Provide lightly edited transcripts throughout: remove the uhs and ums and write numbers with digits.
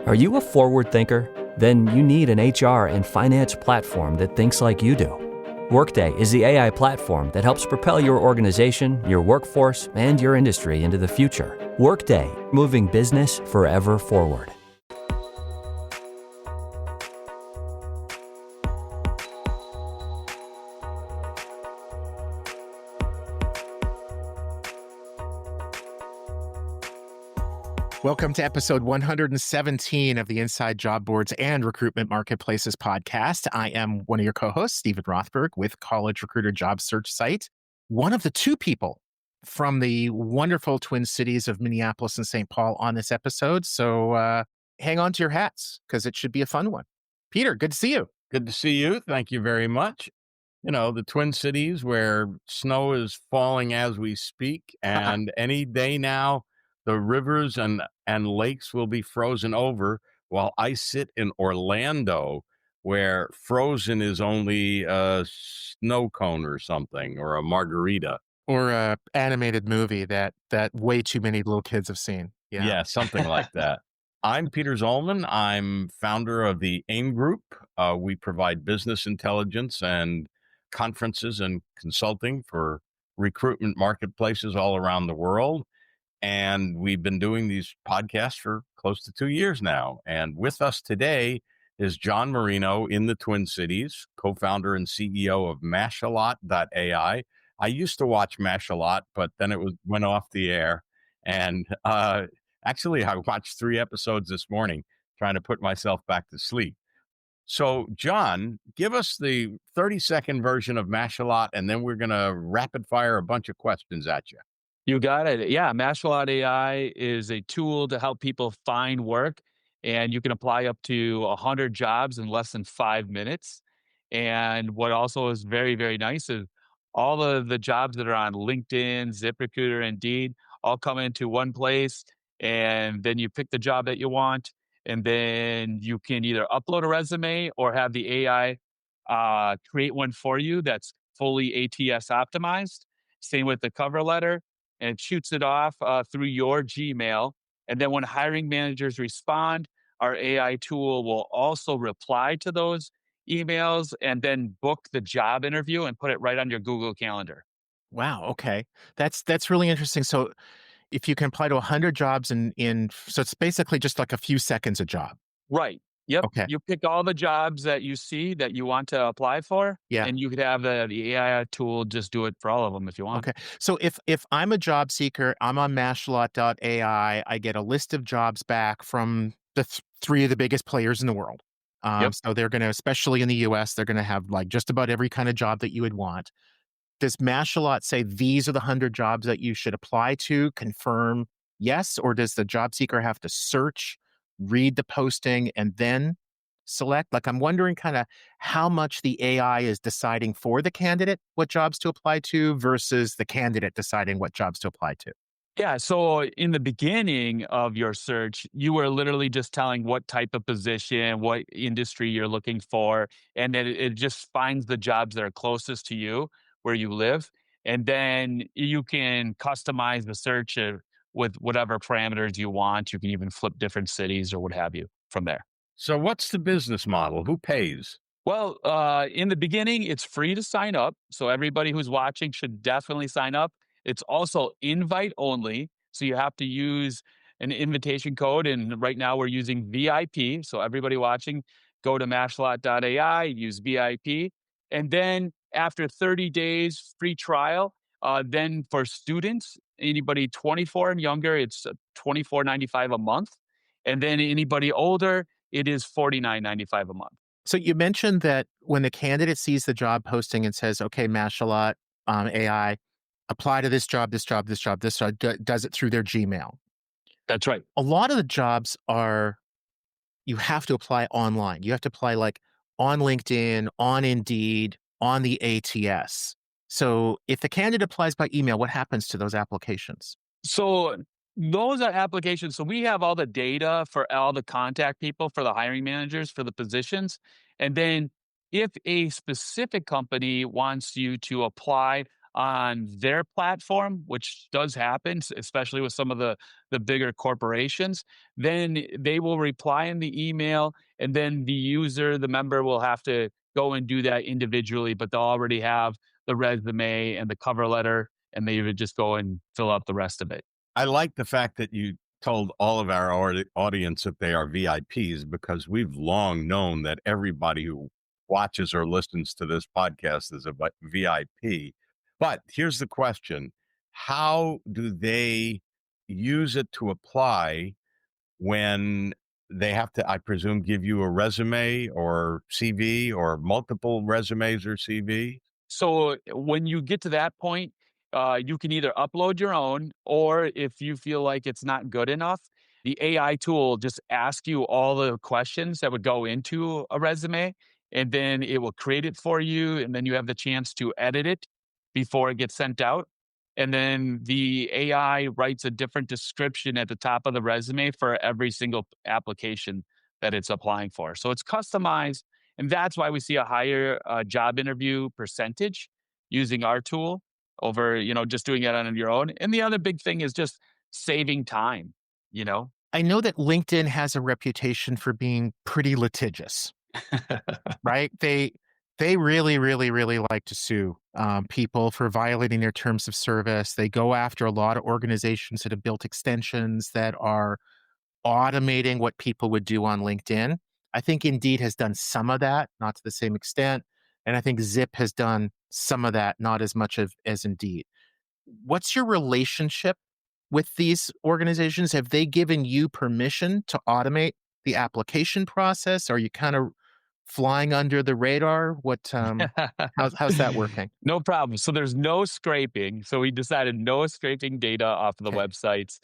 Are you a forward thinker? Then you need an HR and finance platform that thinks like you do. Workday is the AI platform that helps propel your organization, your workforce, and your industry into the future. Workday, moving business forever forward. Welcome to episode 117 of the Inside Job Boards and Recruitment Marketplaces podcast. I am one of your co-hosts, Stephen Rothberg, with College Recruiter Job Search Site. One of the two people from the wonderful Twin Cities of Minneapolis and St. Paul on this episode. So hang on to your hats because it should be a fun one. Peter, good to see you. Good to see you. Thank you very much. You know, the Twin Cities where snow is falling as we speak, and any day now, the rivers and lakes will be frozen over, while I sit in Orlando, where frozen is only a snow cone or something, or a margarita. Or a animated movie that way too many little kids have seen. Yeah, something like that. I'm Peter Zollman. I'm founder of the AIM Group. We provide business intelligence and conferences and consulting for recruitment marketplaces all around the world. And we've been doing these podcasts for close to 2 years now. And with us today is John Marino in the Twin Cities, co-founder and CEO of Mashalot.ai. I used to watch Mashalot, but then it went off the air. And actually, I watched 3 episodes this morning, trying to put myself back to sleep. So, John, give us the 30-second version of Mashalot, and then we're going to rapid fire a bunch of questions at you. You got it. Yeah, Mashalot AI is a tool to help people find work, and you can apply up to 100 jobs in less than 5 minutes. And what also is very, very nice is all of the jobs that are on LinkedIn, ZipRecruiter, Indeed, all come into one place, and then you pick the job that you want, and then you can either upload a resume or have the AI create one for you that's fully ATS optimized. Same with the cover letter. And it shoots it off through your Gmail. And then when hiring managers respond, our AI tool will also reply to those emails and then book the job interview and put it right on your Google Calendar. Wow. Okay. That's really interesting. So if you can apply to 100 jobs so it's basically just like a few seconds a job. Right. Yep. Okay. You pick all the jobs that you see that you want to apply for. Yeah. And you could have the AI tool just do it for all of them if you want. Okay. So if I'm a job seeker, I'm on Mashalot.ai, I get a list of jobs back from the 3 of the biggest players in the world. Yep. So they're going to, especially in the US, they're going to have like just about every kind of job that you would want. Does Mashalot say these are the 100 jobs that you should apply to, confirm yes? Or does the job seeker have to search, read the posting, and then select? Like, I'm wondering kind of how much the AI is deciding for the candidate what jobs to apply to versus the candidate deciding what jobs to apply to. Yeah. So in the beginning of your search, you were literally just telling what type of position, what industry you're looking for, and then it just finds the jobs that are closest to you where you live. And then you can customize the search with whatever parameters you want. You can even flip different cities or what have you from there. So what's the business model? Who pays? Well, in the beginning, it's free to sign up. So everybody who's watching should definitely sign up. It's also invite only. So you have to use an invitation code. And right now we're using VIP. So everybody watching, go to mashalot.ai, use VIP. And then after 30 days free trial, then for students, anybody 24 and younger, it's $24.95 a month. And then anybody older, it is $49.95 a month. So you mentioned that when the candidate sees the job posting and says, okay, Mashalot AI, apply to this job, this job, this job, this job, does it through their Gmail. That's right. A lot of the jobs you have to apply online. You have to apply like on LinkedIn, on Indeed, on the ATS. So if the candidate applies by email, what happens to those applications? So those are applications. So we have all the data for all the contact people for the hiring managers for the positions. And then if a specific company wants you to apply on their platform, which does happen, especially with some of the bigger corporations, then they will reply in the email, and then the user, the member, will have to go and do that individually, but they'll already have the resume and the cover letter, and they would just go and fill out the rest of it. I like the fact that you told all of our audience that they are VIPs, because we've long known that everybody who watches or listens to this podcast is a VIP. But here's the question: how do they use it to apply when they have to, I presume, give you a resume or CV or multiple resumes or CV? So when you get to that point, you can either upload your own, or if you feel like it's not good enough, the AI tool just asks you all the questions that would go into a resume, and then it will create it for you, and then you have the chance to edit it before it gets sent out. And then the AI writes a different description at the top of the resume for every single application that it's applying for. So it's customized, and that's why we see a higher job interview percentage using our tool over, just doing it on your own. And the other big thing is just saving time, you know? I know that LinkedIn has a reputation for being pretty litigious, right? They really, really, really like to sue people for violating their terms of service. They go after a lot of organizations that have built extensions that are automating what people would do on LinkedIn. I think Indeed has done some of that, not to the same extent. And I think Zip has done some of that, not as much as Indeed. What's your relationship with these organizations? Have they given you permission to automate the application process? Are you kind of flying under the radar? How's that working? No problem. So there's no scraping. So we decided no scraping data off of the Okay. websites,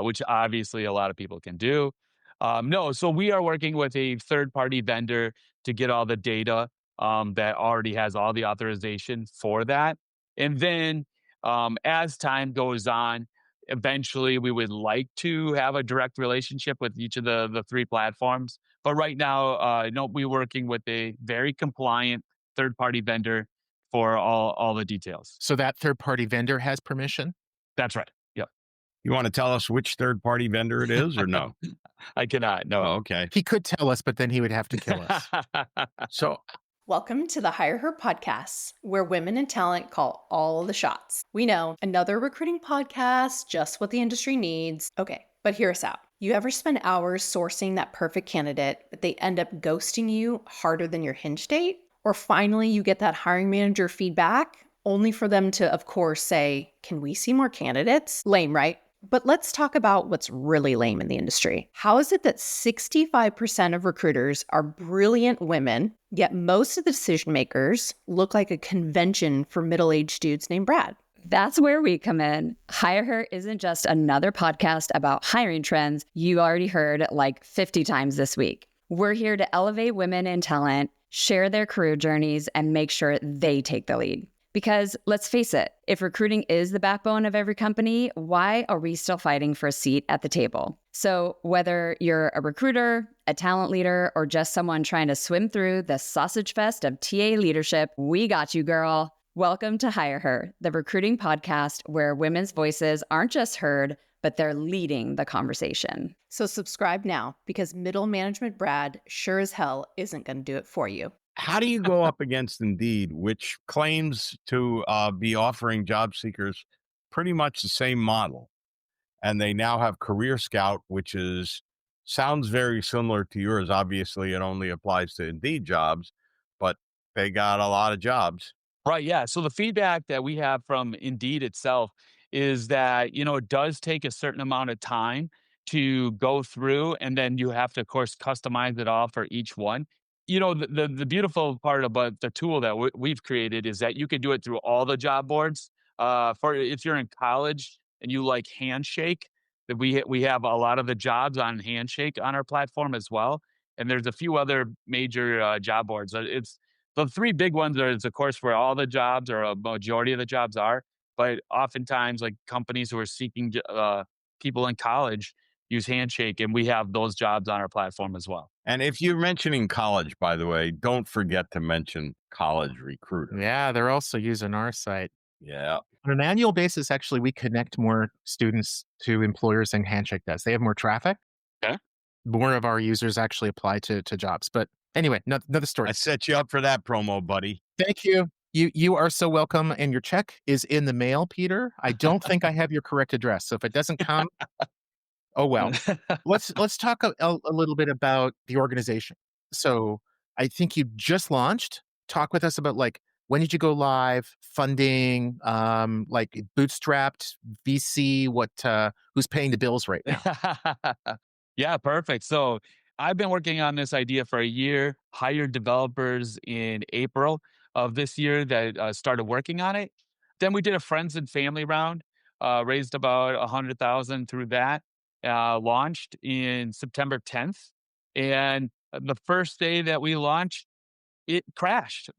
which obviously a lot of people can do. No, so we are working with a third party vendor to get all the data that already has all the authorization for that. And then as time goes on, eventually we would like to have a direct relationship with each of the three platforms. But right now, no, we're working with a very compliant third party vendor for all the details. So that third party vendor has permission? That's right. Yep. You want to tell us which third party vendor it is, or no? I cannot. No. Oh, okay. He could tell us, but then he would have to kill us. So Welcome to the Hire Her podcast, where women in talent call all the shots. We know, another recruiting podcast, just what the industry needs. Okay, but hear us out. You ever spend hours sourcing that perfect candidate, but they end up ghosting you harder than your hinge date? Or finally, you get that hiring manager feedback, only for them to, of course, say, "Can we see more candidates?" Lame, right? But let's talk about what's really lame in the industry. How is it that 65% of recruiters are brilliant women, yet most of the decision makers look like a convention for middle-aged dudes named Brad? That's where we come in. Hire Her isn't just another podcast about hiring trends you already heard like 50 times this week. We're here to elevate women in talent, share their career journeys, and make sure they take the lead. Because let's face it, if recruiting is the backbone of every company, why are we still fighting for a seat at the table? So whether you're a recruiter, a talent leader, or just someone trying to swim through the sausage fest of TA leadership, we got you, girl. Welcome to Hire Her, the recruiting podcast where women's voices aren't just heard, but they're leading the conversation. So subscribe now, because middle management Brad sure as hell isn't going to do it for you. how do you go up against Indeed, which claims to be offering job seekers pretty much the same model? And they now have Career Scout, which sounds very similar to yours. Obviously, it only applies to Indeed jobs, but they got a lot of jobs. Right. Yeah. So the feedback that we have from Indeed itself is that, it does take a certain amount of time to go through, and then you have to, of course, customize it all for each one. The beautiful part about the tool that we've created is that you can do it through all the job boards. For if you're in college and you like Handshake, that we have a lot of the jobs on Handshake on our platform as well. And there's a few other major job boards. It's the three big ones are, of course, where all the jobs or a majority of the jobs are. But oftentimes, like companies who are seeking people in college use Handshake, and we have those jobs on our platform as well. And if you're mentioning college, by the way, don't forget to mention College Recruiter. Yeah, they're also using our site. Yeah. On an annual basis, actually, we connect more students to employers than Handshake does. They have more traffic. Okay. More of our users actually apply to jobs. But anyway, another story. I set you up for that promo, buddy. Thank you. You are so welcome, and your check is in the mail, Peter. I don't think I have your correct address, so if it doesn't come, oh well. Let's talk a little bit about the organization. So I think you just launched. Talk with us about like when did you go live, funding, like bootstrapped VC, who's paying the bills right now? Yeah, perfect. So I've been working on this idea for a year, hired developers in April of this year that started working on it. Then we did a friends and family round, raised about 100,000 through that, launched in September 10th. And the first day that we launched, it crashed,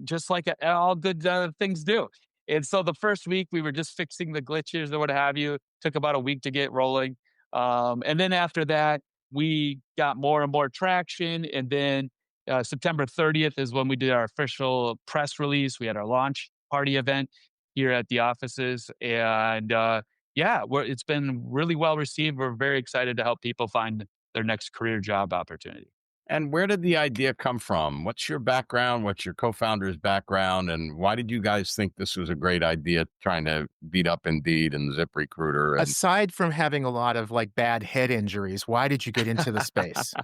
just like all good things do. And so the first week we were just fixing the glitches or what have you. Took about a week to get rolling. And then after that, we got more and more traction. And then September 30th is when we did our official press release. We had our launch party event here at the offices. And yeah, it's been really well received. We're very excited to help people find their next career job opportunity. And where did the idea come from? What's your background? What's your co-founder's background? And why did you guys think this was a great idea, trying to beat up Indeed and ZipRecruiter? And Aside from having a lot of like bad head injuries, why did you get into the space?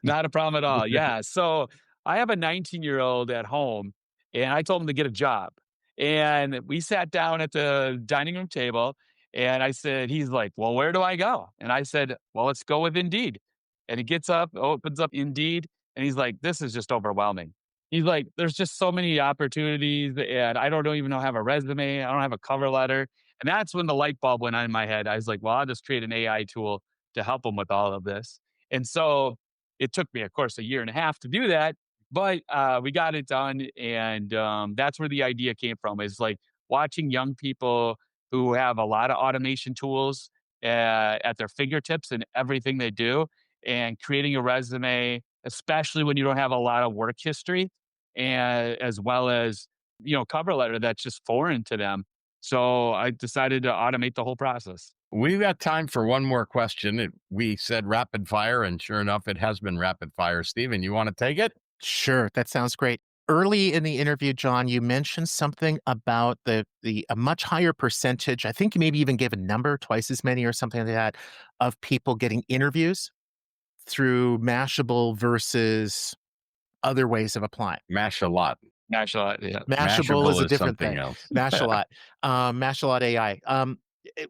Not a problem at all. Yeah. So I have a 19-year-old at home and I told him to get a job. And we sat down at the dining room table and I said, he's like, well, where do I go? And I said, well, let's go with Indeed. And he gets up, opens up Indeed, and he's like, this is just overwhelming. He's like, there's just so many opportunities and I don't even have a resume. I don't have a cover letter. And that's when the light bulb went on in my head. I was like, well, I'll just create an AI tool to help him with all of this. And so it took me, of course, a year and a half to do that, but we got it done. And that's where the idea came from, is like watching young people who have a lot of automation tools at their fingertips in everything they do, and creating a resume, especially when you don't have a lot of work history, and as well as, cover letter that's just foreign to them. So I decided to automate the whole process. we've got time for one more question. We said rapid fire, and sure enough, it has been rapid fire. Steven, you want to take it? Sure, that sounds great. Early in the interview, John, you mentioned something about a much higher percentage. I think you maybe even gave a number, twice as many or something like that, of people getting interviews through Mashable versus other ways of applying. Mash-a-lot. Mashable, yeah. Mashable is a different something thing. else. Mashalot, Mashalot AI.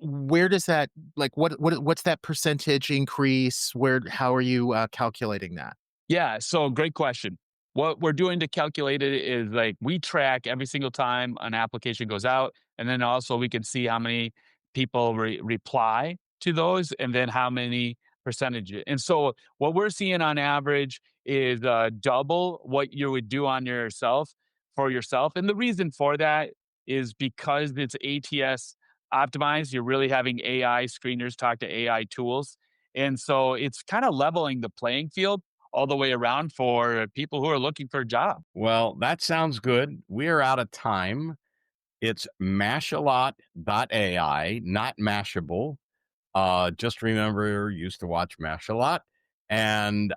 Where does that, like, what's that percentage increase? How are you calculating that? Yeah, so great question. What we're doing to calculate it is like we track every single time an application goes out, and then also we can see how many people reply to those, and then how many percentage. And so what we're seeing on average is double what you would do on yourself for yourself. And the reason for that is because it's ATS optimized. You're really having AI screeners talk to AI tools, and so it's kind of leveling the playing field all the way around for people who are looking for a job. Well, that sounds good. We are out of time. It's mashalot.ai, not Mashable. Just remember, used to watch MASH a lot. And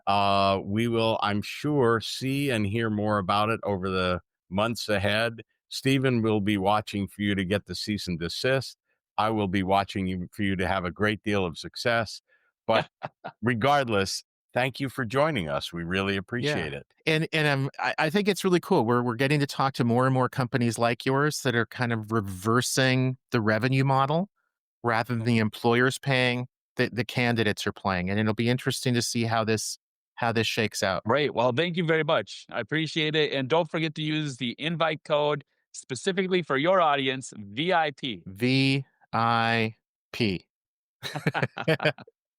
we will, I'm sure, see and hear more about it over the months ahead. Stephen will be watching for you to get the cease and desist. I will be watching for you to have a great deal of success. But regardless, thank you for joining us. We really appreciate it. And I think it's really cool. We're getting to talk to more and more companies like yours that are kind of reversing the revenue model rather than the employers paying, the candidates are playing. And it'll be interesting to see how this shakes out. Great. Well, thank you very much. I appreciate it. And don't forget to use the invite code specifically for your audience, VIP. VIP. I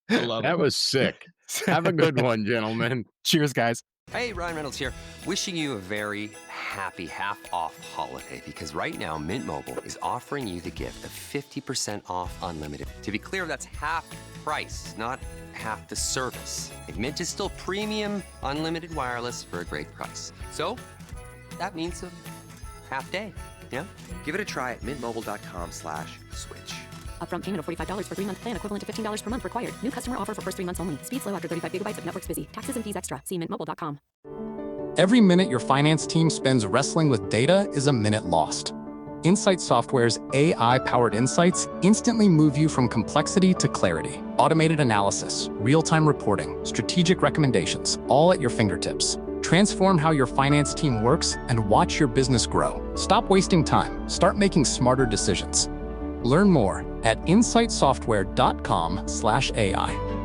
love That it. was sick. Have a good one, gentlemen. Cheers, guys. Hey, Ryan Reynolds here. Wishing you a very happy half-off holiday, because right now Mint Mobile is offering you the gift of 50% off unlimited. To be clear, that's half price, not half the service. And Mint is still premium unlimited wireless for a great price. So that means a half day. Yeah? Give it a try at mintmobile.com/switch. Upfront payment of $45 for 3-month plan, equivalent to $15 per month required. New customer offer for first 3 months only. Speed slow after 35 gigabytes if network's busy. Taxes and fees extra. See mintmobile.com. Every minute your finance team spends wrestling with data is a minute lost. Insight Software's AI-powered insights instantly move you from complexity to clarity. Automated analysis, real-time reporting, strategic recommendations, all at your fingertips. Transform how your finance team works and watch your business grow. Stop wasting time. Start making smarter decisions. Learn more at insightsoftware.com/AI.